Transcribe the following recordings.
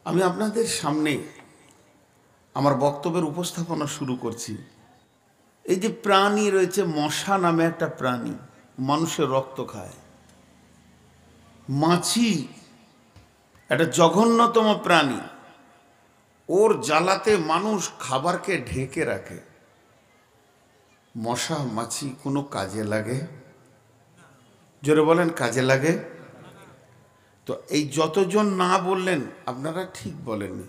আমি আপনাদের সামনে আমার বক্তব্যের উপস্থাপনা শুরু করছি। এই যে প্রাণী রয়েছে, মশা নামে একটা প্রাণী, মানুষের রক্ত খায়। মাছি একটা জঘন্যতম প্রাণী, ওর জ্বালাতে মানুষ খাবারকে ঢেকে রাখে। মশা মাছি কোনো কাজে লাগে? জোরে বলেন, কাজে লাগে? তো এই যতজন না বললেন আপনারা ঠিক বলেননি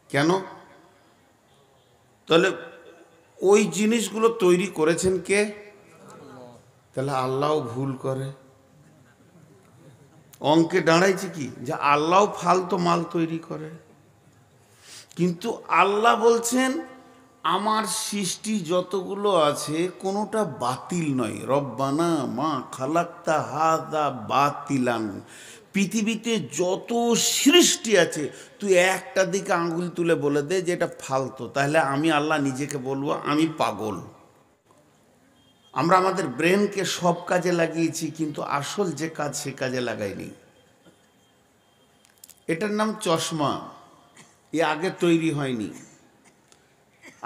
কেন? তাহলে ওই জিনিসগুলো তৈরি করেছেন কে? তাহলে আল্লাহও ভুল করে। অঙ্কে দাঁড়াইছে কি যে আল্লাহও ফালতু মাল তৈরি করে, কিন্তু আল্লাহ বলছেন আমার সৃষ্টি যতগুলো আছে কোনোটা বাতিল নয়। রব্বানা মা খালাক্তা হাদা বাতিলান। পৃথিবীতে যত সৃষ্টি আছে তুই একটা দিকে আঙ্গুল তুলে বলে দে যে এটা ফালতু, তাহলে আমি আল্লাহ নিজেকে বলবো আমি পাগল। আমরা আমাদের ব্রেনকে সব কাজে লাগিয়েছি, কিন্তু আসল যে কাজ সে কাজে লাগাইনি। এটার নাম চশমা। এ আগে তৈরি হয়নি,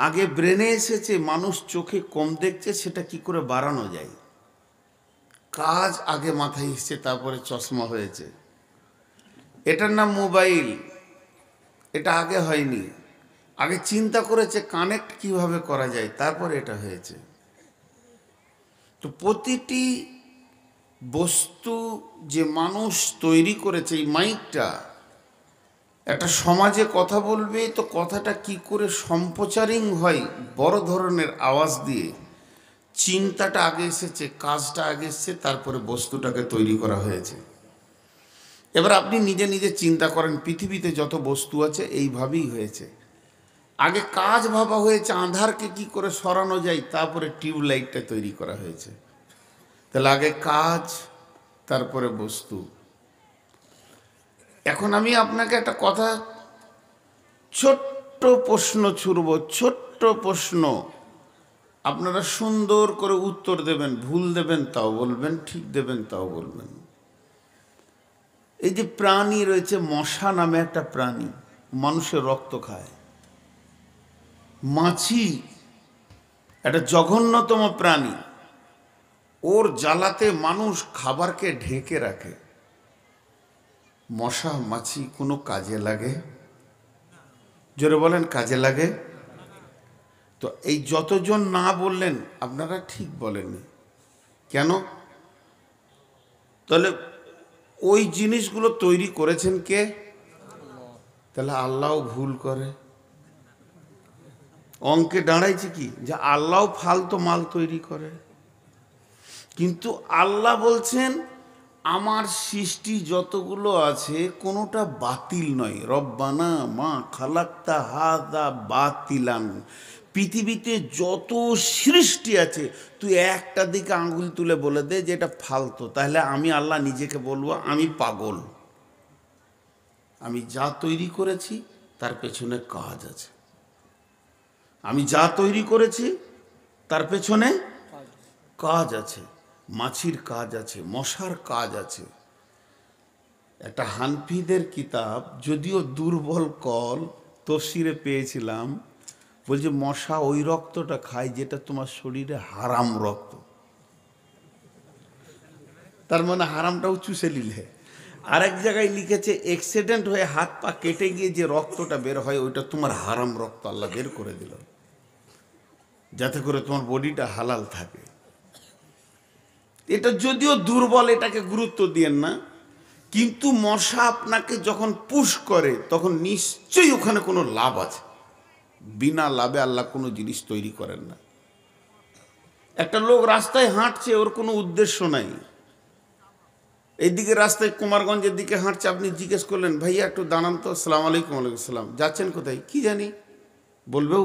আগে ব্রেনে এসেছে। মানুষ চোখে কম দেখছে, সেটা কি করে বাড়ানো যায়, কাজ আগে মাথায় এসছে, তারপরে চশমা হয়েছে। এটার নাম মোবাইল। এটা আগে হয়নি, আগে চিন্তা করেছে কানেক্ট কিভাবে করা যায়, তারপরে এটা হয়েছে। তো প্রতিটি বস্তু যে মানুষ তৈরি করেছে, এই মাইকটা একটা সমাজে কথা বলবে, তো কথাটা কি করে সম্প্রচারিং হয় বড় ধরনের আওয়াজ দিয়ে, চিন্তাটা আগে এসেছে, কাজটা আগে এসেছে, তারপরে বস্তুটাকে তৈরি করা হয়েছে। এবার আপনি নিজে নিজে চিন্তা করেন, পৃথিবীতে যত বস্তু আছে এইভাবেই হয়েছে। আগে কাজ ভাবা হয়েছে, আঁধারকে কি করে সরানো যায়, তারপরে টিউবলাইটটা তৈরি করা হয়েছে। তাহলে আগে কাজ, তারপরে বস্তু। এখন আমি আপনাকে একটা কথা, ছোট্ট প্রশ্ন ছুড়ব, ছোট্ট প্রশ্ন। আপনারা সুন্দর করে উত্তর দেবেন, ভুল দেবেন তাও বলবেন, ঠিক দেবেন তাও বলবেন। এই যে প্রাণী রয়েছে, মশা নামে একটা প্রাণী, মানুষের রক্ত খায়। মাছি একটা জঘন্যতম প্রাণী, ওর জ্বালাতে মানুষ খাবারকে ঢেকে রাখে। মশা মাছি কোনো কাজে লাগে? জোরে বলেন, কাজে লাগে? তো এই যতজন না বললেন আপনারা ঠিক বলেননি কেন? তাহলে ওই জিনিসগুলো তৈরি করেছেন কে? তাহলে আল্লাহও ভুল করে। অঙ্কে দাঁড়াইছে কি যে আল্লাহও ফালতু মাল তৈরি করে, কিন্তু আল্লাহ বলছেন আমার সৃষ্টি যতগুলো আছে কোনোটা বাতিল নয়। রব্বানা মা খালাক্তা হাদা বাতিলান। পৃথিবীতে যত সৃষ্টি আছে তুই একটা দিকে আঙ্গুল তুলে বলে দে যে এটা ফালতু, তাহলে আমি আল্লাহ নিজেকে বলবো আমি পাগল। আমি যা তৈরি করেছি তার পেছনে কাজ আছে। আমি যা তৈরি করেছি তার পেছনে কাজ আছে। মাছির কাজ আছে, মশার কাজ আছে। একটা হানফিদের কিতাব, যদিও দুর্বল কল, তফসিরে পেয়েছিলাম, বলছে মশা ওই রক্তটা খায় যেটা তোমার শরীরে হারাম রক্ত। তার মানে হারামটাও চুষে নিলে। আরেক জায়গায় লিখেছে অ্যাক্সিডেন্ট হয়ে হাত পা কেটে গিয়ে যে রক্তটা বের হয় ওইটা তোমার হারাম রক্ত, আল্লাহ বের করে দিল যাতে করে তোমার বডিটা হালাল থাকে। এটা যদিও দুর্বল, এটাকে গুরুত্ব দিয়েন না, কিন্তু মশা আপনাকে যখন পুশ করে তখন নিশ্চয়ই ওখানে কোনো লাভ আছে। বিনা লাভে আল্লাহ কোনো জিনিস তৈরি করেন না। একটা লোক রাস্তায় হাঁটছে, ওর কোনো উদ্দেশ্য নাই, এইদিকে রাস্তায় কুমারগঞ্জের দিকে হাঁটছে, আপনি জিজ্ঞেস করলেন ভাইয়া একটু দাঁড়ান তো, আসসালামু আলাইকুম। ওয়ালাইকুম আসসালাম। যাচ্ছেন কোথায়? কি জানি বলবে,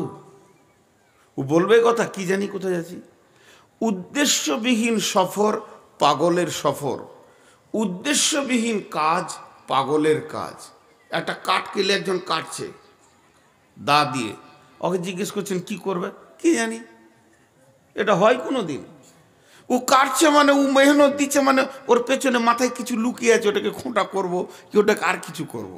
ও বলবে কথা কি জানি কোথায় যাচ্ছি। উদ্দেশ্যবিহীন সফর পাগলের সফর, উদ্দেশ্যবিহীন কাজ পাগলের কাজ। একটা কাঠ কেলে একজন কাটছে দা দিয়ে, ওকে জিজ্ঞেস করছেন কি করবে, কি জানি, এটা হয় কোনো দিন? ও কাটছে মানে, ও মেহনত দিচ্ছে মানে, ওর পেছনে মাথায় কিছু লুকিয়ে আছে, ওটাকে খোঁটা করবো কি ওটাকে আর কিছু করব।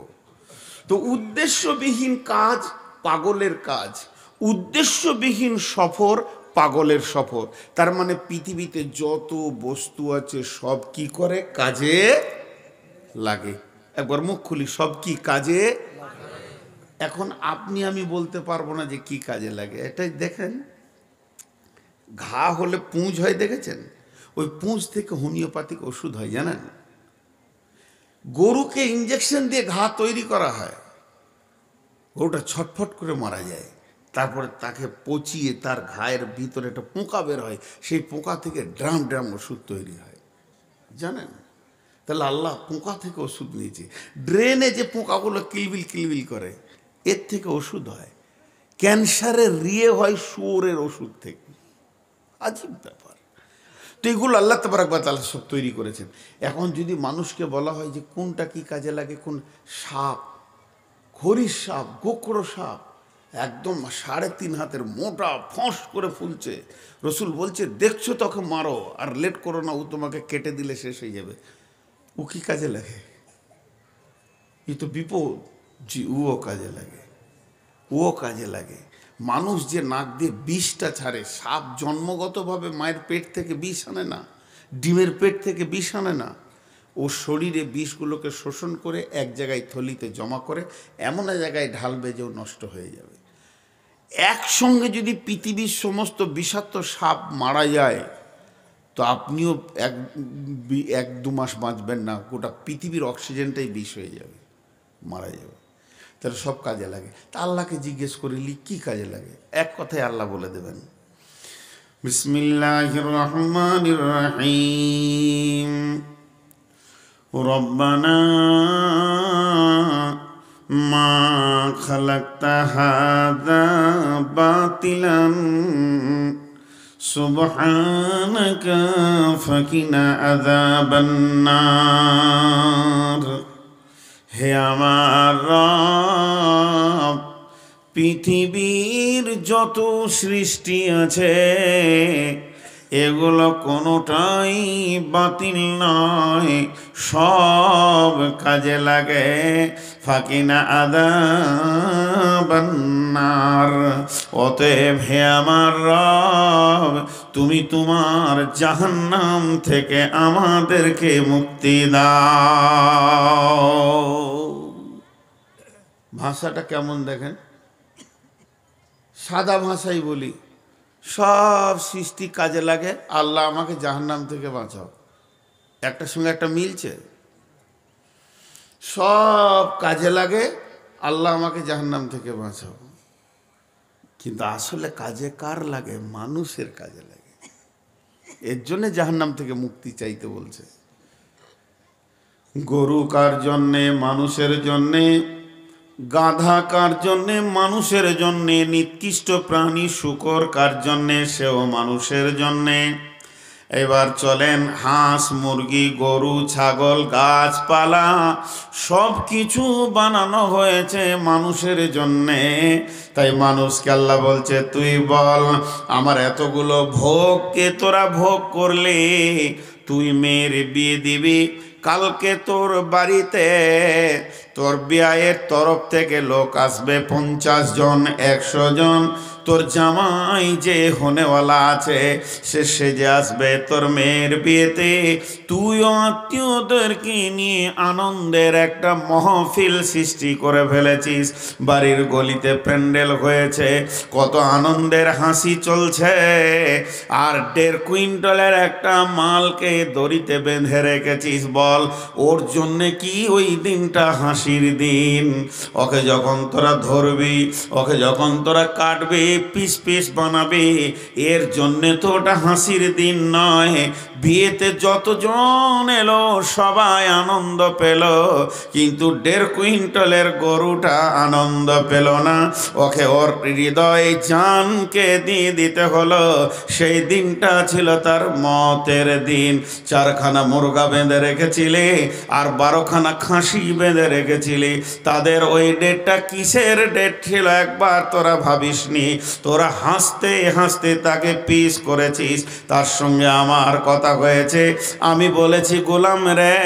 তো উদ্দেশ্যবিহীন কাজ পাগলের কাজ, উদ্দেশ্যবিহীন সফর পাগলের সফর। তার মানে পৃথিবীতে যত বস্তু আছে সব কি করে? কাজে লাগে। একবার মুখ খুলি, সব কি কাজে। এখন আপনি আমি বলতে পারবো না যে কি কাজে লাগে। এটাই দেখেন, ঘা হলে পুঁজ হয়, দেখেছেন? ওই পুঁজ থেকে হোমিওপ্যাথিক ওষুধ হয়, জানেন? গরুকে ইঞ্জেকশন দিয়ে ঘা তৈরি করা হয়, গরুটা ছটফট করে মারা যায়, তারপরে তাকে পচিয়ে তার ঘায়ের ভিতরে একটা পোকা বের হয়, সেই পোকা থেকে ড্রাম ড্রাম ওষুধ তৈরি হয়, জানেন? তাহলে আল্লাহ পোকা থেকে ওষুধ নিয়েছে। ড্রেনে যে পোকাগুলো কিলবিল কিলবিল করে, এর থেকে ওষুধ হয়। ক্যান্সারের রিয়ে হয় শুয়োরের ওষুধ থেকে। আজীব ব্যাপার। তো এগুলো আল্লাহ তাবারক ওয়া তাআলা সব তৈরি করেছেন। এখন যদি মানুষকে বলা হয় যে কোনটা কি কাজে লাগে, কোন সাপ, খরিস সাপ, গোখরো সাপ, একদম 3.5 হাতের মোটা, ফস করে ফুলছে, রসুল বলছে দেখছো তোকে মারো, আর লেট করো না, ও তোমাকে কেটে দিলে শেষ হয়ে যাবে। ও কি কাজে লাগে? এ তো বিপদ। জি, ও কাজে লাগে, ও কাজে লাগে। মানুষ যে নাক দিয়ে বিষটা ছাড়ে, সাপ জন্মগতভাবে মায়ের পেট থেকে বিষ আনে না, ডিমের পেট থেকে বিষ আনে না। ও শরীরে বিষগুলোকে শোষণ করে এক জায়গায় থলিতে জমা করে এমন এক জায়গায় ঢালবে যে ও নষ্ট হয়ে যাবে। একসঙ্গে যদি পৃথিবীর সমস্ত বিষাক্ত সাপ মারা যায় তো আপনিও 1-2 মাস বাঁচবেন না, গোটা পৃথিবীর অক্সিজেনটাই বিষ হয়ে যাবে, মারা যাবে। তাহলে সব কাজে লাগে। তা আল্লাহকে জিজ্ঞেস করিলি কি কাজে লাগে, এক কথায় আল্লাহ বলে দেবেন, বিসমিল্লাহির রহমানির রহিম, রব্বানা মা খালাকতা হাযা বাতিলান সুবহানাকা ফাকিনা আযাবান নার। হে আমার রব, পৃথিবীর যত সৃষ্টি আছে এগুলো কোনোটাই বাতিল নয়, সব কাজে লাগে। ফাকিনা আযাবান নার। অতএব হে আমার রব, তুমি তোমার জাহান্নাম থেকে আমাদেরকে মুক্তি দাও। ভাষাটা কেমন দেখেন, সাদা ভাষাই বলি, সব সৃষ্টি কাজে লাগে, আল্লাহ আমাকে জাহান্নাম থেকে বাঁচাও। একটার সঙ্গে একটা মিলছে? সব কাজে লাগে, আল্লাহ আমাকে জাহান্নাম থেকে বাঁচাও। কিন্তু আসলে কাজে কার লাগে? মানুষের কাজে লাগে। এর জন্যে জাহান্নাম থেকে মুক্তি চাইতে বলছে। গরু কার জন্যে? মানুষের জন্যে। গাধা কার জন্যে? মানুষের জন্যে। নিকৃষ্ট প্রাণী শূকর কার জন্যে? সেও মানুষের জন্যে। এবার চলেন, হাঁস, মুরগি, গরু, ছাগল, গাছপালা সব কিছু বানানো হয়েছে মানুষের জন্যে। তাই মানুষকে আল্লাহ বলছে, তুই বল আমার এতগুলো ভোগকে তোরা ভোগ করলে, তুই মেয়ের বিয়ে দিবি, কালকে তোর বাড়িতে তোর বিয়ের তরফ থেকে লোক আসবে 50 জন, 100 জন। তোর জামাই যে হনেওয়ালা আছে সে সেজে আসবে তোর মেয়ের বিয়েতে। তুইও আত্মীয়দেরকে নিয়ে আনন্দের একটা মহফিল সৃষ্টি করে ফেলেছিস। বাড়ির গলিতে প্যান্ডেল হয়েছে, কত আনন্দের হাসি চলছে। আর 1.5 কুইন্টালের একটা মালকে দড়িতে বেঁধে রেখেছিস। বল ওর জন্যে কি ওই দিনটা হাসির দিন? ওকে যখন তোরা ধরবি, ওকে যখন তোরা কাটবি, পিস পিস বানাবি, এর জন্যে তো ওটা হাসির দিন নয়। বিয়েতে যতজন এলো সবাই আনন্দ পেল, কিন্তু 1.5 কুইন্টালের গরুটা আনন্দ পেল না। ওকে ওর হৃদয় জানকে দিয়ে দিতে হলো। সেই দিনটা ছিল তার মতের দিন। 4খানা মুরগা বেঁধে রেখেছিলে আর 12খানা খাসি বেঁধে রেখে রেখেছিলি, তাদের ওই ডেটটা কিসের ডেট ছিল একবার তোরা ভাবিসনি? তোরা হাসতে হাসতে তাকে পিস করেছিস, তার সঙ্গে আমার কথা হয়েছে। আমি বলেছি গোলাম রে,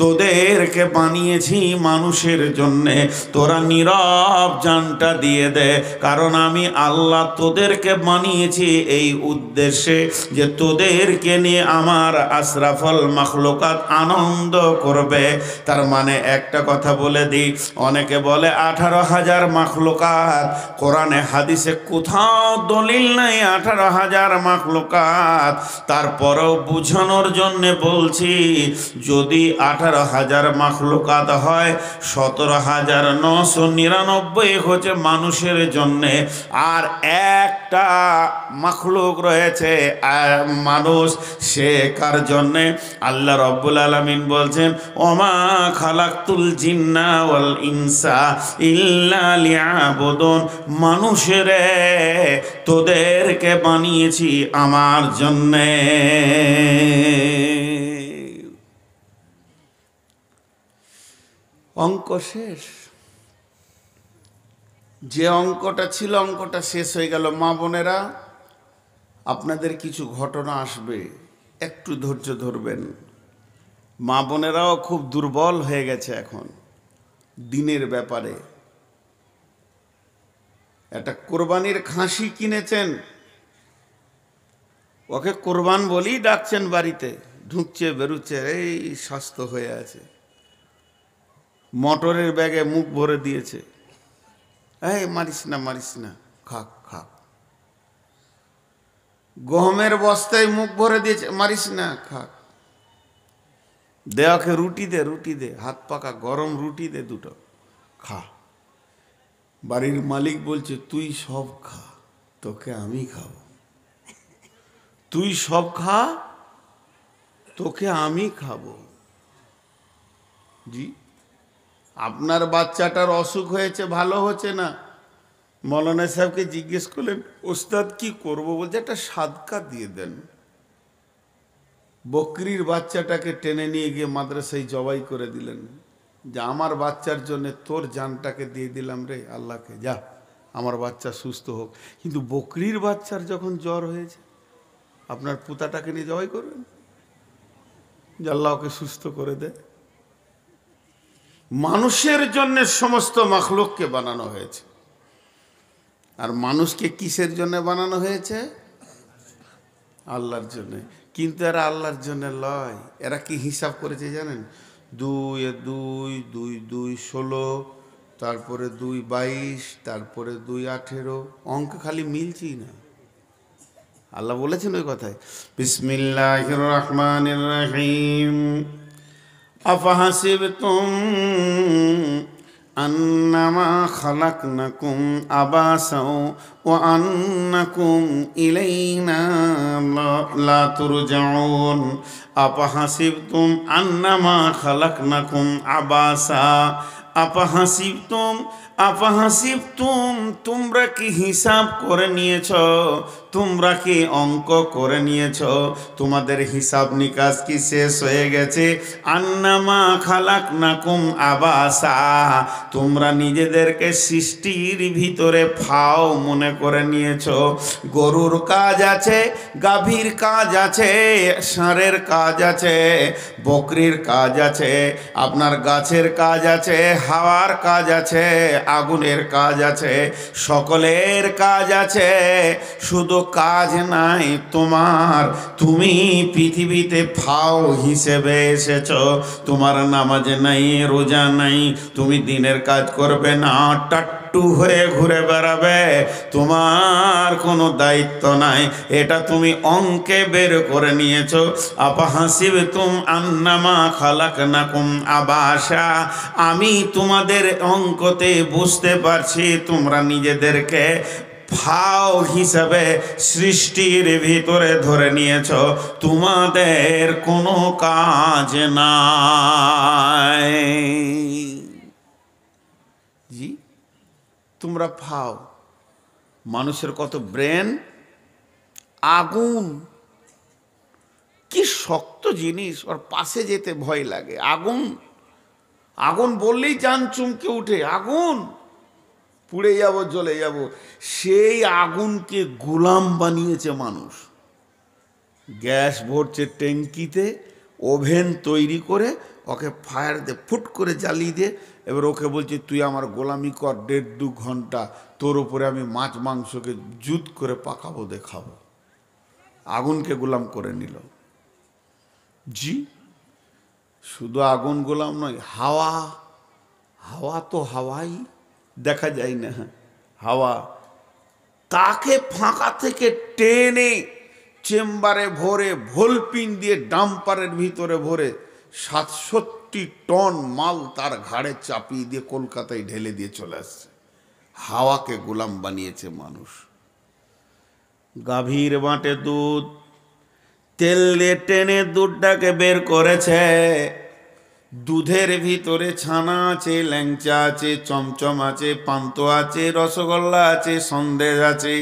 তোদেরকে বানিয়েছি মানুষের জন্যে, তোরা নীরব জানটা দিয়ে দে, কারণ আমি আল্লাহ তোদেরকে বানিয়েছি এই উদ্দেশ্যে যে তোদেরকে নিয়ে আমার আশরাফুল মাখলুকাত আনন্দ করবে। তার মানে একটা কথা বলে দিই, অনেকে বলে 18,000 মাখলুকাত, কোরআনে হাদিসে কোথাও দলিল নাই 18,000 মাখলুকাত। তারপরেও বুঝানোর জন্য বলছি, যদি 18,000 মাখলুকাত হয়, 17,999 হচ্ছে মানুষের জন্যে, আর একটা মাখলুক রয়েছে মানুষ, সে কার জন্যে? আল্লাহ রব্বুল আলামিন বলছেন, ওমা খালাকতুল জিন্না ওয়াল ইনসা ইল্লা লিয়াবুদুন, মানুষের তোদেরকে বানিয়েছি আমার জন্যে। অঙ্ক শেষ। যে অঙ্কটা ছিল অঙ্কটা শেষ হয়ে গেল। মা বোনেরা, আপনাদের কিছু ঘটনা আসবে, একটু ধৈর্য ধরবেন। মা বোনেরাও খুব দুর্বল হয়ে গেছে এখন দিনের ব্যাপারে। একটা কোরবানির খাসি কিনেছেন, ওকে কোরবান বলেই ডাকছেন, বাড়িতে ঢুকছে বেরুচ্ছে, এই স্বাস্থ্য হয়ে আছে। মটরের ব্যাগে মুখ ভরে দিয়েছে, এই মারিস না মারিস না, খাক খাক। গহমের বস্তায় মুখ ভরে দিয়েছে, মারিস না, খাক। দেওয়াকে রুটি দে, রুটি দে, হাত পাকা গরম রুটি দে, দুটো খা। বাড়ির মালিক বলছে, তুই সব খা, তোকে আমি খাবো। তুই সব খা, তোকে আমি খাবো। জি, আপনার বাচ্চাটার অসুখ হয়েছে, ভালো হচ্ছে না, মৌলানা সাহেবকে জিজ্ঞেস করলেন, ওস্তাদ কি করবো? বলছে, একটা সাদকা দিয়ে দেন। বকরির বাচ্চাটাকে টেনে নিয়ে গিয়ে মাদ্রাসায় জবাই করে দিলেন, যে আমার বাচ্চার জন্য তোর জানটাকে দিয়ে দিলাম রে আল্লাহকে, যা আমার বাচ্চা সুস্থ হোক। কিন্তু বকরির বাচ্চার যখন জ্বর হয়েছে, আপনার পুতাটাকে নিয়ে জবাই করবেন যে আল্লাহ ওকে সুস্থ করে দে? মানুষের জন্য সমস্ত মাখলুককে বানানো হয়েছে। আর মানুষকে কিসের জন্য বানানো হয়েছে? আল্লাহর জন্য। কিন্তু এরা আল্লাহর জন্য লয়। এরা কি হিসাব করেছে জানেন? 2 এ 2, 2 2 16, তারপরে 2 22, তারপরে 2 18, অঙ্ক খালি মিলছেই না। আল্লাহ বলেছেন ওই কথায়, বিসমিল্লাহির রহমানির রহিম, আফাহাসিবতুম আন্নামা খালাকনাকুম আবাসাও ওয়া আন্নাকুম ইলাইনা লা তুরজাউন। আফাহাসিবতুম আন্নামা খালাকনাকুম আবাসা, আফাহাসিবতুম, আফাহাসিবতুম, তোমরা কি হিসাব করে নিয়েছ? তোমরা কি অঙ্ক করে নিয়েছ? তোমাদের হিসাব নিকাশ কি শেষ হয়ে গেছে? আন্নামা খালাকনাকুম আবাসা, তোমরা নিজেদেরকে সৃষ্টির ভিতরে ফাও মনে করে নিয়েছ। গরুর কাজ আছে, গাভীর কাজ আছে, ষাঁড়ের কাজ আছে, বকরির কাজ আছে, আপনার গাছের কাজ আছে, হাওয়ার কাজ আছে, আগুনের কাজ আছে, সকলের কাজ আছে। শুধু কাজ নাই তোমার, তুমি পৃথিবীতে ফাও হিসেবে এসেছ। তোমার নামাজ নাই, রোজা নাই, তুমি দিনের কাজ করবে না, টাট্টু হয়ে ঘুরে বেড়াবে, তোমার কোনো দায়িত্ব নাই। এটা তুমি অঙ্কে বের করে নিয়েছো। আফাহাসিবতুম আন্নামা খালাকনাকুম আবাসা, আমি তোমাদের অঙ্কতে বুঝতে পারছি তোমরা নিজেদেরকে ফাও হিসাবে সৃষ্টির ভিতরে ধরে নিয়েছ, তোমাদের কোনো কাজ নাই। জি, তোমরা ফাও। মানুষের কত ব্রেন! আগুন কি শক্ত জিনিস, ওর পাশে যেতে ভয় লাগে। আগুন, আগুন বললেই জান চমকে উঠে, আগুন, পুড়ে যাব, জ্বলে যাব। সেই আগুনকে গোলাম বানিয়েছে মানুষ। গ্যাস ভরছে ট্যাঙ্কিতে, ওভেন তৈরি করে ওকে ফায়ার দিয়ে ফুট করে জ্বালিয়ে দিয়ে এবার ওকে বলছে তুই আমার গোলামি কর 1.5-2 ঘন্টা, তোর উপরে আমি মাছ মাংসকে জুত করে পাকাবো, দেখাবো। আগুনকে গোলাম করে নিল। জি, শুধু আগুন গোলাম নয়, হাওয়া, হাওয়া তো হাওয়াই, দেখা যায় না হাওয়া, তাকে ফাঁকা থেকে টেনে চেম্বারে ভরে ভোলপিন দিয়ে ডাম্পারের ভিতরে ভরে 67 টন মাল তার ঘাড়ে চাপিয়ে দিয়ে কলকাতায় ঢেলে দিয়ে চলে আসছে। হাওয়াকে গোলাম বানিয়েছে মানুষ। গাভীর বাঁটে দুধ, তেল দিয়ে টেনে দুধটাকে বের করেছে। দুধের ভিতরে ছানা আছে, ল্যাংচা আছে, চমচম আছে, পান্তো আছে, রসগোল্লা আছে, সন্দেশ আছে,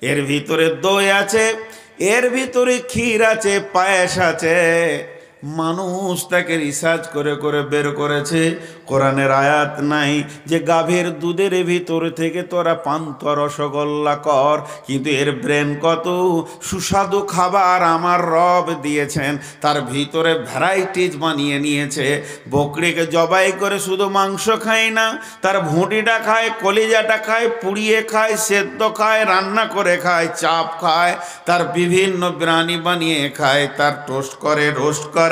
এর ভিতরে দই আছে, এর ভিতরে ক্ষীর আছে, পায়েস আছে। মানুষ তাকে রিসার্চ করে করে বের করেছে। কোরআনের আয়াত নাই যে গাভীর দুধের ভিতর থেকে তোরা পান্তো রসগোল্লা কর, কিন্তু এর ব্রেন কত সুস্বাদু খাবার আমার রব দিয়েছেন, তার ভিতরে ভ্যারাইটিজ বানিয়ে নিয়েছে। বকরিকে জবাই করে শুধু মাংস খায় না, তার ভুঁটিটা খায়, কলিজাটা খায়, পুড়িয়ে খায়, সেদ্ধ খায়, রান্না করে খায়, চাপ খায়, তার বিভিন্ন বিরিয়ানি বানিয়ে খায়, তার টোস্ট করে, রোস্ট করে,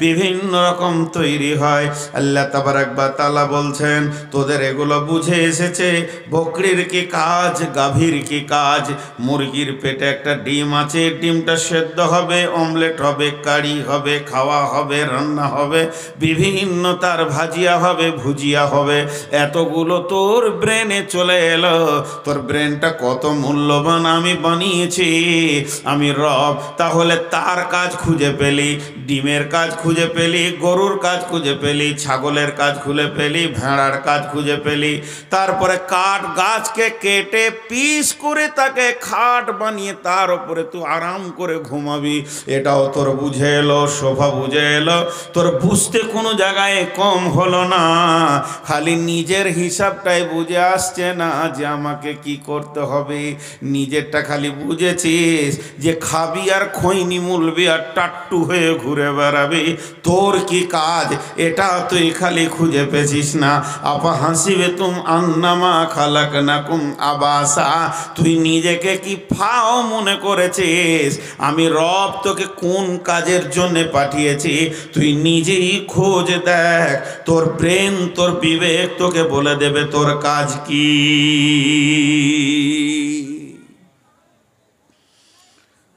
বিভিন্ন রকম তৈরি হয়। আল্লাহ তাবারক ওয়া তাআলা বলছেন তোদের এগুলো বুঝে এসেছে। বকরির কি কাজ, গাভীর কি কাজ? মুরগির পেটে একটা ডিম আছে, ডিমটা সেদ্ধ হবে, অমলেট হবে, কারি হবে, খাওয়া হবে, রান্না হবে, বিভিন্ন তার ভাজিয়া হবে, ভুজিয়া হবে। এতগুলো তোর ব্রেনে চলে এলো। তোর ব্রেনটা কত মূল্যবান আমি বানিয়েছি আমি রব। তাহলে তার কাজ খুঁজে পেলি, ডিমের কাজ খুঁজে পেলি, গরুর কাজ খুঁজে পেলি, ছাগলের কাজ খুঁজে পেলি, ভেড়ার কাজ খুঁজে পেলি, তারপরে কাঠ গাছকে কেটে পিস করে তাকে খাট বানিয়ে তার উপরে তুই আরাম করে ঘুমাবি। এটাও তোর বুঝে এলো, শোভা বুঝে এলো। তোর বুঝতে কোনো জায়গায় কম হলো না, খালি নিজের হিসাবটাই বুঝে আসছে না যে আমাকে কি করতে হবে। নিজেরটা খালি বুঝেছিস যে খাবি আর খৈনি মুলবি আর টাট্টু হয়ে ঘুরে বেড়াবি। তোর কি কাজ এটা তুই খালি খুঁজে পেছিস না। আপা হাসিবে তুম আন্নামা খালাকনাকুম আবাসা, তুই নিজেকে কি ফাও মনে করেছিস? আমি রব তোকে কোন কাজের জন্য পাঠিয়েছি তুই নিজেই খোঁজ দেখ। তোর ব্রেন, তোর বিবেক তোকে বলে দেবে তোর কাজ কি।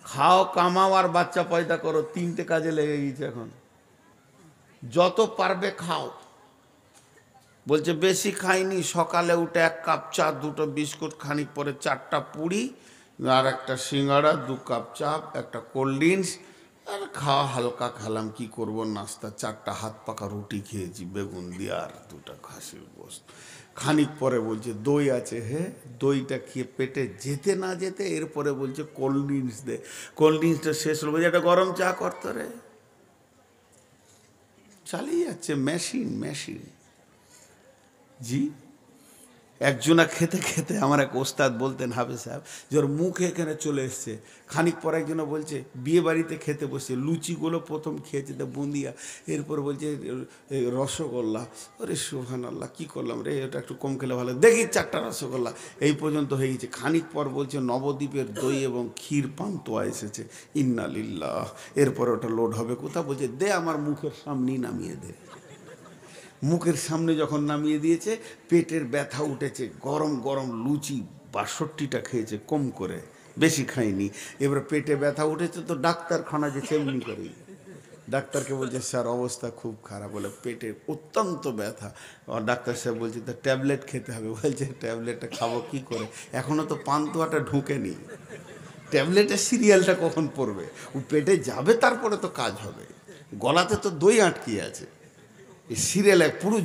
খাও, কামাও আর বাচ্চা পয়দা করো, 3টে কাজে লেগে গেছে এখন। যত পারবে খাও। বলছে বেশি খাইনি, সকালে উঠে 1 কাপ চা, 2টো বিস্কুট, খানিক পরে 4টা পুরি আর একটা সিঙ্গাড়া, 2 কাপ চা, একটা কোল্ড ড্রিঙ্কস, আর খাওয়া হালকা খেলাম, কি করব, নাস্তা 4টা হাত পাকা রুটি খেয়েছি বেগুন দিয়ে আর 2টা খাসির গোশত। খানিক পরে বলছে দই আছে, হে দইটা খেয়ে পেটে যেতে না যেতে এরপরে বলছে কোল্ড ড্রিঙ্কস দে। কোল্ড ড্রিঙ্কসটা শেষ হলো, বলছে একটা গরম চা করতে রে। চালিয়ে যাচ্ছে মেশিন মেশিন। জি, একজনা খেতে খেতে আমার এক ওস্তাদ বলতেন, হাফেজ সাহেব, যে ওর মুখ এখানে চলে এসছে। খানিক পর একজনা বলছে বিয়ে বাড়িতে খেতে বসে লুচিগুলো প্রথম খেয়েছে তো বুন্দিয়া, এরপর বলছে রসগোল্লা। ওরে সুবহানাল্লাহ, কী করলাম রে, এটা একটু কম খেলে ভালো, দেখি 4টা রসগোল্লা, এই পর্যন্ত হয়ে গেছে। খানিক পর বলছে নবদ্বীপের দই এবং ক্ষীর পান্তুয়া এসেছে, ইন্না লিল্লাহ। এরপর ওটা লোড হবে কোথা, বলছে দে আমার মুখের সামনেই নামিয়ে দে। মুখের সামনে যখন নামিয়ে দিয়েছে, পেটের ব্যথা উঠেছে। গরম গরম লুচি 62টা খেয়েছে, কম করে, বেশি খায়নি। এবার পেটে ব্যথা উঠেছে তো ডাক্তারখানা যে সেমনি করে, ডাক্তারকে বলছে স্যার অবস্থা খুব খারাপ, বলে পেটে অত্যন্ত ব্যথা। আর ডাক্তার সাহেব বলছে তা ট্যাবলেট খেতে হবে। বলছে ট্যাবলেটটা খাবো কি করে, এখনও তো পান্তুয়াটা ঢুকেনি, ট্যাবলেটের সিরিয়ালটা কখন পড়বে, ও পেটে যাবে তারপরে তো কাজ হবে, গলাতে তো দই আটকিয়ে আছে। সিরিয়ালে পুরো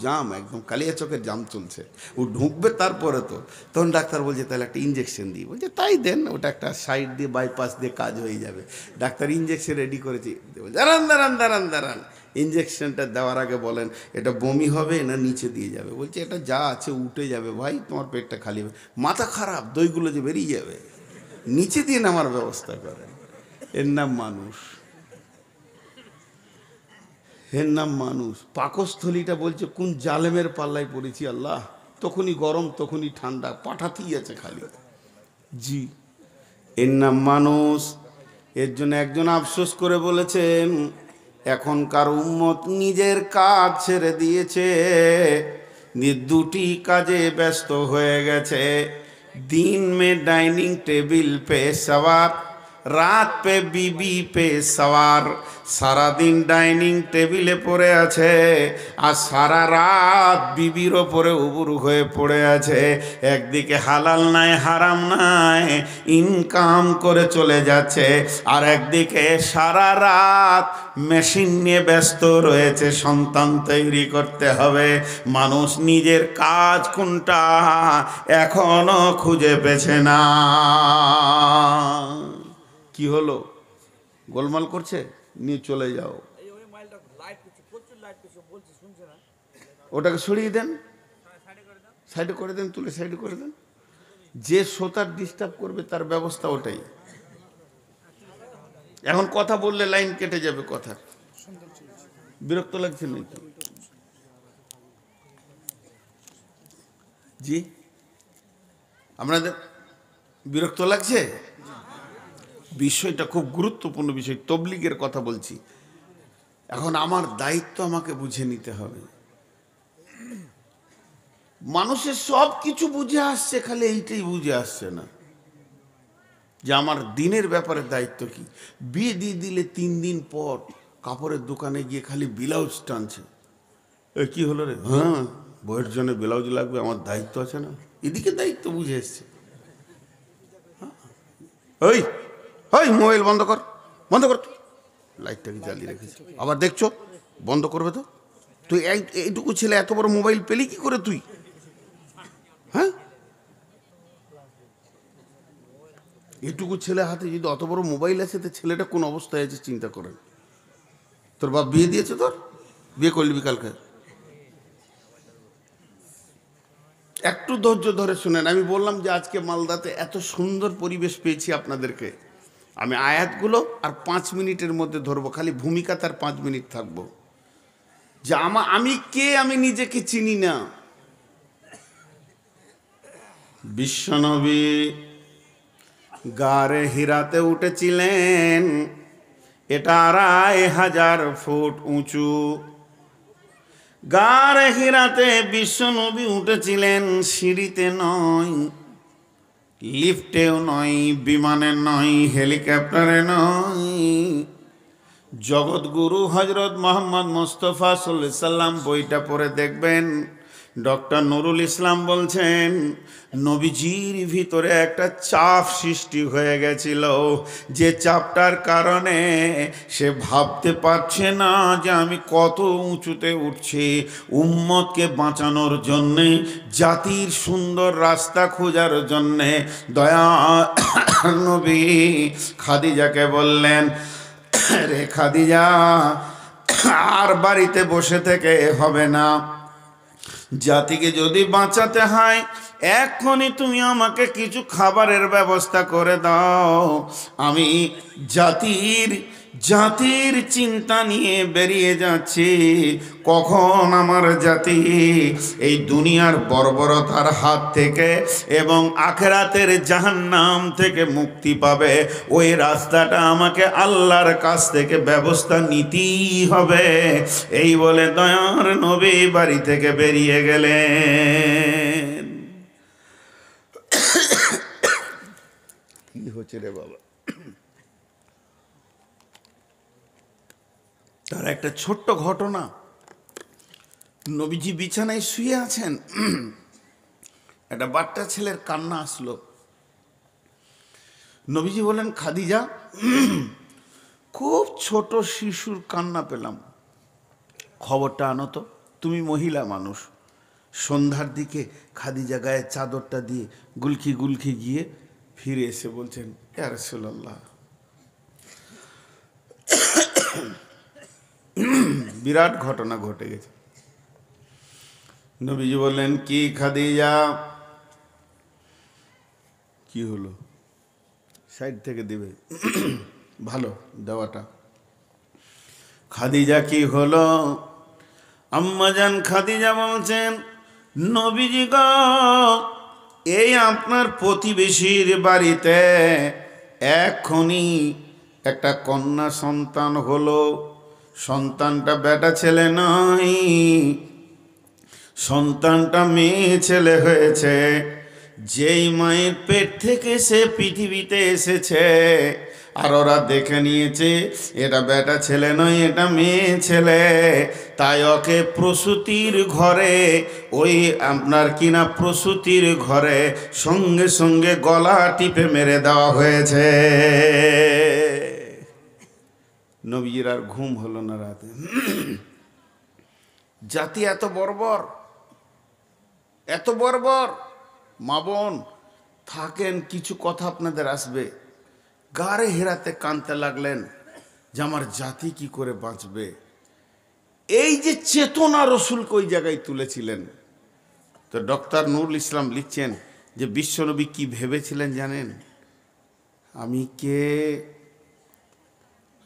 জাম, একদম কালিয়াচকের জাম চলছে, ও ঢুকবে তারপরে তো। তখন ডাক্তার বলছে তাহলে একটা ইঞ্জেকশন দিই। বলছে তাই দেন, ওটা একটা সাইড দিয়ে বাইপাস দিয়ে কাজ হয়ে যাবে। ডাক্তার ইঞ্জেকশন রেডি করেছি, বলছে দাঁড়ান দাঁড়ান দাঁড়ান দাঁড়ান, ইঞ্জেকশনটা দেওয়ার আগে বলেন এটা বমি হবে না নিচে দিয়ে যাবে, বলছে এটা যা আছে উঠে যাবে ভাই, তোমার পেটটা খালি হবে। মাথা খারাপ, দইগুলো যে বেরিয়ে যাবে, নিচে দিয়ে নামার ব্যবস্থা করেন। এর নাম মানুষ, এর নাম মানুষ। পাকস্থলীটা বলছে কোন জালেমের পাল্লায় পড়েছি আল্লাহ, তখনই গরম তখনই ঠান্ডা, পাঠাতেই আছে খালি। জি, এর নাম মানুষ। এর জন্য একজন আফসোস করে বলেছেন, এখনকার উম্মত নিজের কাজ ছেড়ে দিয়েছে, দুটি কাজে ব্যস্ত হয়ে গেছে। দিন মে ডাইনিং টেবিল পে সওয়ার, রাত পে বিবি পে সওয়ার। সারাদিন ডাইনিং টেবিলে পড়ে আছে আর সারা রাত বিবির ওপরে উবুর হয়ে পড়ে আছে। একদিকে হালাল নাই হারাম নাই ইনকাম করে চলে যাচ্ছে, আর একদিকে সারা রাত মেশিন নিয়ে ব্যস্ত রয়েছে, সন্তান তৈরি করতে হবে। মানুষ নিজের কাজ কোনটা এখনো খুঁজে পেছে না। কি হলো, গোলমাল করছে, নিয়ে চলে যাও, ওটাকে সরিয়ে দেন, সাইডে করে দেন, তুলে সাইডে করে দেন। যে শ্রোতার ডিস্টার্ব করবে তার ব্যবস্থা ওটাই। এখন কথা বললে লাইন কেটে যাবে কথা, বিরক্ত লাগছে নাকি? জি, আপনাদের বিরক্ত লাগছে? বিষয়টা খুব গুরুত্বপূর্ণ বিষয়, তবলিগের কথা বলছি। এখন আমার দায়িত্ব আমাকে বুঝে নিতে হবে। মানুষের সব কিছু বুঝে আসছে, খালি এইটাই বুঝে আসছে না যে আমার দিনের ব্যাপারে দায়িত্ব কি। বিয়ে দিয়ে দিলে 3 দিন পর কাপড়ের দোকানে গিয়ে খালি ব্লাউজ টানছে। এ কি হলো রে? হ্যাঁ, বইয়ের জন্য ব্লাউজ লাগবে, আমার দায়িত্ব আছে না? এদিকে দায়িত্ব বুঝে এসছে। ওই ওই মোবাইল বন্ধ কর, বন্ধ কর, লাইটটাকে জ্বালিয়ে রেখেছে, আবার দেখছো, বন্ধ করবে তো। তুই এইটুকু ছেলে এত বড় মোবাইল পেলি কি করে তুই? হ্যাঁ, এইটুকু ছেলে হাতে যদি অত বড় মোবাইল আছে, তো ছেলেটা কোন অবস্থায় আছে চিন্তা করেন। তোর বাপ বিয়ে দিয়েছে, তোর বিয়ে করলি বিকালকে। একটু ধৈর্য ধরে শুনেন। আমি বললাম যে আজকে মালদাতে এত সুন্দর পরিবেশ পেয়েছি আপনাদেরকে। আমি আয়াতগুলো আর 5 মিনিটের মধ্যে ধরবো, খালি ভূমিকা তার 5 মিনিট থাকবো। যে আমি কে, আমি নিজেকে চিনি না। বিশ্বনবী গারে হিরাতে উঠেছিলেন, এটা 2500 ফুট উঁচু। গারে হিরাতে বিশ্বনবী উঠেছিলেন, সিঁড়িতে নয়, লিফটেও নয়, বিমানে নয়, হেলিকপ্টারে নয়। জগৎগুরু হজরত মোহাম্মদ মুস্তাফা সাল্লাল্লাহু আলাইহি সাল্লাম বইটা পড়ে দেখবেন, ডক্টর নুরুল ইসলাম বলছেন নবীজির ভিতরে একটা চাপ সৃষ্টি হয়ে গেছিল, যে চাপটার কারণে সে ভাবতে পারছে না যে আমি কত উঁচুতে উঠছি। উম্মতকে বাঁচানোর জন্যে, জাতির সুন্দর রাস্তা খোঁজার জন্যে দয়া নবী খাদিজাকে বললেন, রে খাদিজা, আর বাড়িতে বসে থেকে হবে না, জাতিকে যদি বাঁচাতে হয় এখনই তুমি আমাকে কিছু খাবারের ব্যবস্থা করে দাও। আমি জাতির চিন্তা নিয়ে বেরিয়ে যাচ্ছি, কখন আমার জাতি এই দুনিয়ার বর্বরতার হাত থেকে এবং আখিরাতের জাহান্নাম থেকে মুক্তি পাবে, ওই রাস্তাটা আমাকে আল্লাহর কাছ থেকে ব্যবস্থা নিতেই হবে। এই বলে দয়ার নবী বাড়ি থেকে বেরিয়ে গেলেন। কি হচ্ছে রে বাবা? তার একটা ছোট্ট ঘটনা, নবীজি বিছানায় শুয়ে আছেন, একটা বাচ্চা ছেলের কান্না আসলো। নবীজি বলেন, খাদিজা, খুব ছোট শিশুর কান্না পেলাম, খবরটা আনো তো। তুমি মহিলা মানুষ। সন্ধ্যার দিকে খাদিজা গায়ে চাদরটা দিয়ে গুলকি গুলকি গিয়ে ফিরে এসে বলছেন, ইয়া রাসূলুল্লাহ, বিরাট ঘটনা ঘটে গেছে। নবীজি বললেন, কি খাদিজা? কি হলো? সাইড থেকে দিবে, ভালো দেওয়াটা। খাদিজা কি হলো? আম্মাজান খাদিজা বলছেন, নবীজি গো, এই আপনার প্রতিবেশীর বাড়িতে এখনই একটা কন্যা সন্তান হলো। সন্তানটা বেটা ছেলে নয়, সন্তানটা মেয়ে ছেলে হয়েছে। যেই মায়ের পেট থেকে সে পৃথিবীতে এসেছে, আর ওরা দেখে নিয়েছে এটা বেটা ছেলে নয়, এটা মেয়ে ছেলে। তাই ওকে প্রসূতির ঘরে, ওই আপনার কিনা প্রসূতির ঘরে সঙ্গে সঙ্গে গলা টিপে মেরে দেওয়া হয়েছে। নবীর আর ঘুম হলো না রাতে। জাতি এত বর্বর, এত বর্বর। মা বোন থাকেন, কিছু কথা আপনাদের আসবে, গাড়ে হেরাতে কানতে লাগলেন যে আমার জাতি কি করে বাঁচবে। এই যে চেতনা রসুলকে ওই জায়গায় তুলেছিলেন। তো ডক্টর নুরুল ইসলাম লিখছেন যে বিশ্বনবী কি ভেবেছিলেন জানেন? আমি কে,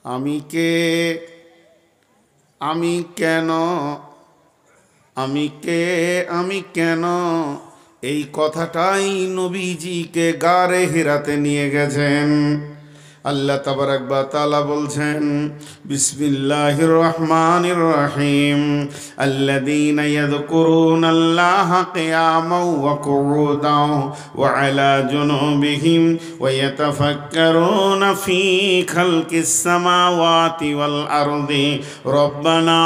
আমি কে, আমি কেন, আমি কে, আমি কেন, এই কথাটাই নবীজিকে গারে হিরাতে নিয়ে গেছেন। আল্লাহ তাবারাক ওয়া তাআলা বলছেন, বিসমিল্লাহির রহমানির রহিম, আল্লাযীনা ইয়াযকুরুনাল্লাহা কিয়ামান ওয়া কুউদান ওয়া আলা জুনুবিহিম ওয়া ইয়াতাফাক্কারুনা ফী খালকিস সামাওয়াতি ওয়াল আরদি রব্বানা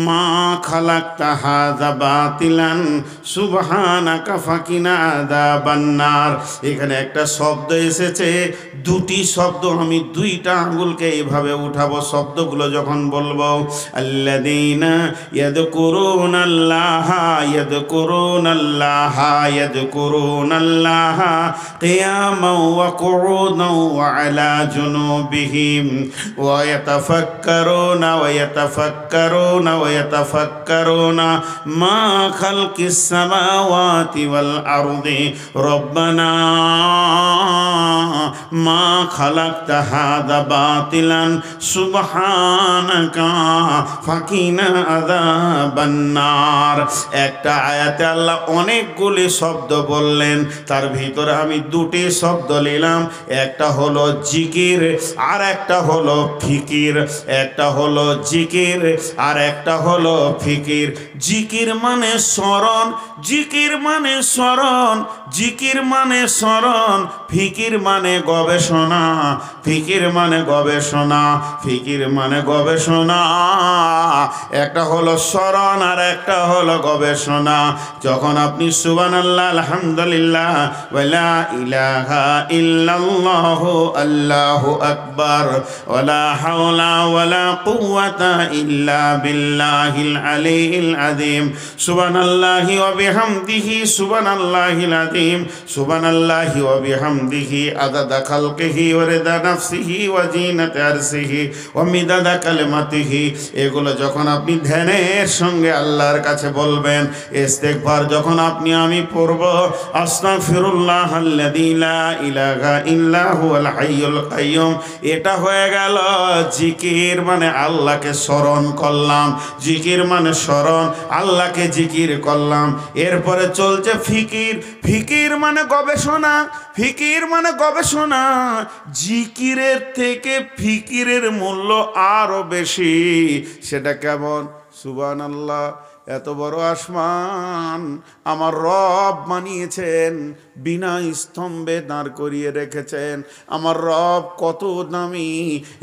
মা খালাকতা হাযা বাতিলান সুবহানাকা ফাকিনা আযাবান নার। এখানে একটা শব্দ এসেছে, দুটি শব্দ, আমি দুইটা আঙ্গুলকে এইভাবে উঠাবো, শব্দগুলো যখন বলবো। আল্লাযীনা ইয়াযকুরুনাল্লাহা, ইয়াযকুরুনাল্লাহা, ইয়াযকুরুনাল্লাহা কিয়ামান ওয়া কুউদান ওয়া আলা জুনুবিহিম ওয়া ইয়াতাফাক্কারুনা ওয়া ইয়াতাফাক্কারুনা ওয়া ইয়াতাফাক্কারুনা মা খালকিস সামাওয়াতি ওয়াল আরদি রব্বানা মা খালাকতা হাযা বাতিলান সুবহানাকা ফাকিনা আযাবান নার। একটা আয়াতে আল্লাহ অনেকগুলি শব্দ বললেন, তার ভিতরে আমি দুটি শব্দ নিলাম। একটা হলো জিকির আর একটা হলো ফিকির। একটা হলো জিকির আর একটা হলো ফিকির। জিকির মানে স্মরণ, জিকির মানে স্মরণ, জিকির মানে স্মরণ, ফিকির মানে গবেষণা, ফিকির মানে গবেষণা, ফিকির মানে গবেষণা। একটা হলো স্মরণ আর একটা হলো গবেষণা। যখন আপনি সুবহানাল্লাহ, আলহামদুলিল্লাহ, ওয়া লা ইলাহা ইল্লাল্লাহু আল্লাহু আকবার, ওয়া লা হাওলা ওয়া লা কুওয়াতা ইল্লা বিল্লাহিল আলিয়্যিল আযীম, সুবহানাল্লাহি ওয়া বিহামদিহি সুবহানাল্লাহিল আযীম, সুবহানাল্লাহি ওয়া বিহামদিহি আদাদা খালকিহি ওয়া রিদা নাফসিহি ওয়া জিনাতা আরশিহি ওয়া মিদাদা কালিমাতিহি। এগুলো যখন আপনি ধ্যানের সঙ্গে আল্লাহর কাছে বলবেন, ইস্তেগফার যখন আপনি আমি পড়ব, আস্তাগফিরুল্লাহাল্লাযী লা ইলাহা ইল্লা হুয়াল হাইয়ুল কাইয়্যুম, এটা হয়ে গেল জিকির। মানে আল্লাহকে স্মরণ করলাম, জিকির মানে স্মরণ, আল্লাহকে জিকির করলাম। এরপরে চলছে ফিকির, ফিকির মানে গবেষণা, ফিকির মানে গবেষণা। জিকিরের থেকে ফিকিরের মূল্য আরো বেশি। সেটা কেমন? সুবহানাল্লাহ, এত বড় আসমান আমার রব বানিয়েছেন, বিনা স্তম্ভে দাঁড় করিয়ে রেখেছেন। আমার রব কত দামি।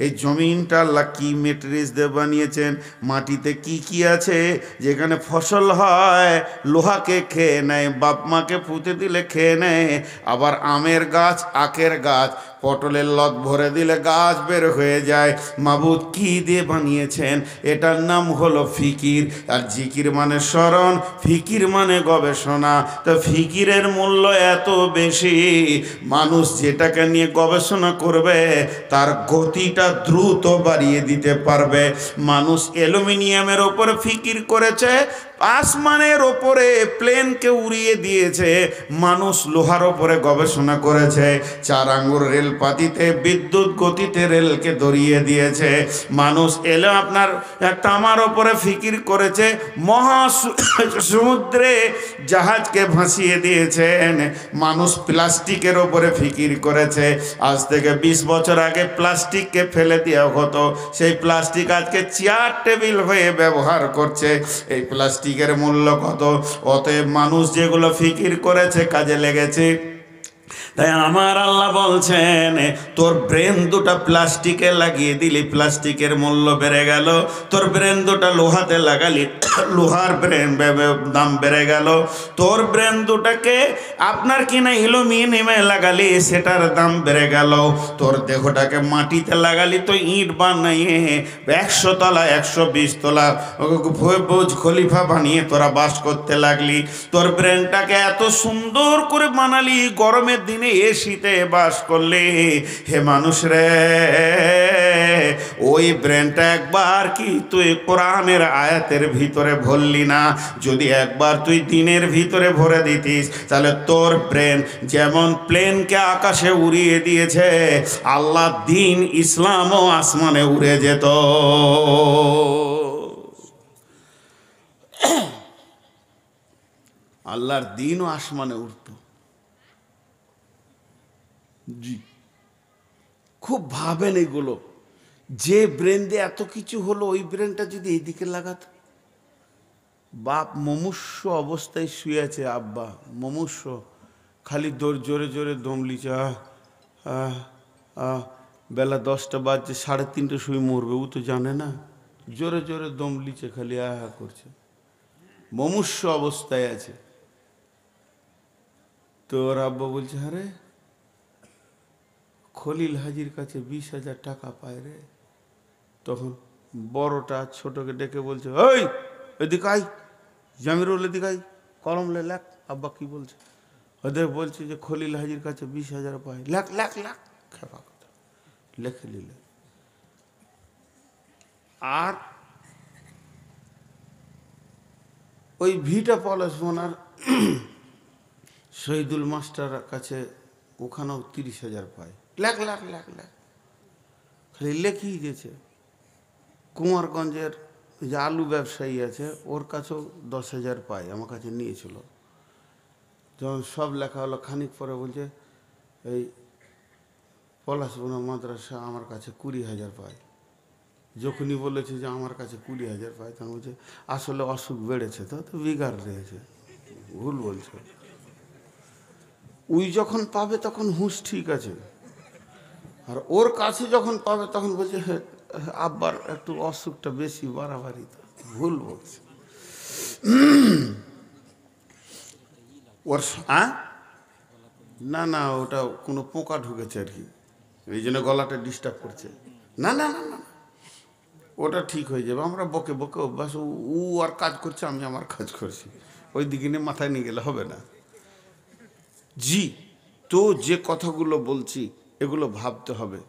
এই জমিনটা আল্লাহ কি মেটেরিয়ালস দিয়ে বানিয়েছেন, মাটিতে কি কি আছে, যেখানে ফসল হয় লোহাকে খেয়ে নেয়, বাপ মাকে পুঁতে দিলে খেয়ে নেয়। আবার আমের গাছ, আখের গাছ, পটলের লত ভরে দিলে গাছ বের হয়ে যায়। মাবুদ কি দিয়ে বানিয়েছেন? এটার নাম হলো ফিকির। আর জিকির মানে স্মরণ, ফিকির মানে গবেষণা। তো ফিকিরের মূল্য এত বেশি, মানুষ যেটাকে নিয়ে গবেষণা করবে তার গতিটা দ্রুত বাড়িয়ে দিতে পারবে। মানুষ অ্যালুমিনিয়ামের ওপরে ফিকির করেছে, আসমানের ওপরে প্লেনকে উড়িয়ে দিয়েছে। মানুষ লোহার ওপরে গবেষণা করেছে, 4 আঙ্গুর রেলপাতিতে বিদ্যুৎ গতিতে রেলকে দড়িয়ে দিয়েছে। মানুষ এলো আপনার তামার ওপরে ফিকির করেছে, সমুদ্রে জাহাজকে ভাসিয়ে দিয়েছেন। মানুষ প্লাস্টিকের ওপরে ফিকির করেছে। আজ থেকে 20 বছর আগে প্লাস্টিককে ফেলে দেওয়া হতো, সেই প্লাস্টিক আজকে চেয়ার টেবিল হয়ে ব্যবহার করছে। এই প্লাস্টিকের মূল্য কত? অতএব মানুষ যেগুলো ফিকির করেছে কাজে লেগেছে। তাই আমার আল্লাহ বলছেন, তোর ব্রেন দুটা প্লাস্টিকে লাগিয়ে দিলি, প্লাস্টিকের মূল্য বেড়ে গেল। তোর ব্রেন দুটা লোহাতে লাগালি, লোহার ব্রেন দাম বেড়ে গেল। তোর ব্রেন দুটাকে আপনার কিনা অ্যালুমিনিয়ামে লাগালি, সেটার দাম বেড়ে গেল। তোর দেহটাকে মাটিতে লাগালি, তো ইট বানিয়ে 100 তলা 120 তলা বুর্জ খলিফা বানিয়ে তোরা বাস করতে লাগলি। তোর ব্রেনটাকে এত সুন্দর করে বানালি, গরমের দিনে এসিতে বাস করলে। হে মানুষ রে, ওই ব্রেনটা একবার কি তুই কোরআনের আয়াতের ভিতরে ভরলি না? যদি একবার তুই দিনের ভিতরে ভরে দিতিস, তাহলে তোর ব্রেন যেমন প্লেনকে আকাশে উড়িয়ে দিয়েছে, আল্লাহ দিন ইসলামও আসমানে উড়ে যেত। আল্লাহর দিনও আসমানে উঠত। জি, খুব ভাবেন এগুলো। যে ব্রেন দিয়ে এত কিছু হলো, ওই ব্রেনটা যদি এইদিকে লাগাতো। বাপ মুমূর্ষ অবস্থায় শুয়ে আছে, আব্বা মুমূর্ষ, খালি জোরে জোরে দম লিছে, বেলা 10টা বাজছে, 3:30 শুয়ে মরবে, ও তো জানে না। জোরে জোরে দম লিছে, খালি করছে, মুমূর্ষ অবস্থায় আছে। তো ওর আব্বা বলছে, আরে খলিল হাজির কাছে 20,000 টাকা পায় রে। তখন বড়টা ছোটকে ডেকে বলছে, ওই এদিকে আই, জামিরুল এদিকে আই, কলম লেখ। আব্বা কি বলছে? ওদের বলছে যে খলিল হাজির কাছে 20,000 পায়, লেখ লেখ লেখ। খেপা কথা, লেখে নিলে। আর ওই ভিটা পলাশমনার শহীদুল মাস্টার কাছে, ওখানেও 30,000 পায়, লেখ লেখ লেখ লেখ, খালি লেখেই গেছে। কুমারগঞ্জের যে আলু ব্যবসায়ী আছে, ওর কাছেও 10,000 পায়, আমার কাছে নিয়েছিল। যখন সব লেখা হলো, খানিক পরে বলছে, এই পলাশবনা মাদ্রাসা আমার কাছে 20,000 পায়। যখনই বলেছে যে আমার কাছে 20,000 পায়, তখন বলছে আসলে অসুখ বেড়েছে, তো বিগার রয়েছে, ভুল বলছে। ওই যখন পাবে তখন হুঁশ ঠিক আছে, আর ওর কাছে যখন পাবে তখন বলছে আব্বার একটু অসুখটা বেশি বাড়াবাড়ি, তো ভুল বলছে। ওর না না, ওটা কোনো পোকা ঢুকেছে আর কি, এই জন্য গলাটা ডিস্টার্ব করছে। না না না না, ওটা ঠিক হয়ে যাবে। আমরা বকে বকে অভ্যাস, ও আর কাজ করছে, আমি আমার কাজ করছি, ওই দিকে নিয়ে মাথায় নিয়ে গেলে হবে না। জি, তো যে কথাগুলো বলছি এগুলো ভাবতে হবে।